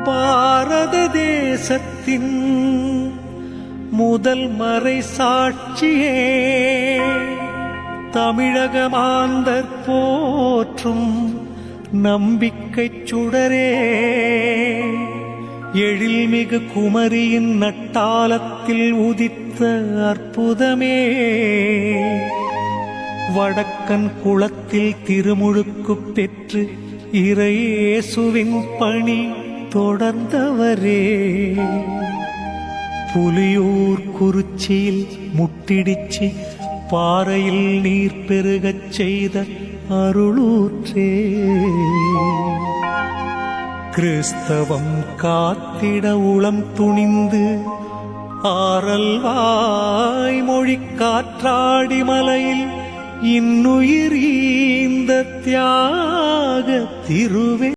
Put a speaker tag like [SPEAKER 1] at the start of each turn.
[SPEAKER 1] பாரத தேசத்தின் முதல் மறை சாட்சியே, தமிழக மாந்தர் போற்றும் நம்பிக்கை சுடரே, எழில்மிகு குமரியின் நட்டாலத்தில் உதித்த அற்புதமே, வடக்கன் குளத்தில் திருமுழுக்கு பெற்று இறையேசுவின் பணி தொடர்ந்தவரே, புலியூர் குறிச்சியில் முட்டிடிச்சி பாறையில் நீர் பெருகச் செய்த அருளூற்றே, கிறிஸ்தவம் காத்திட உளம் துணிந்து ஆரல் வாய்மொழி காற்றாடி மலையில் இன்னுயிர் ஈந்த தியாக திருவே.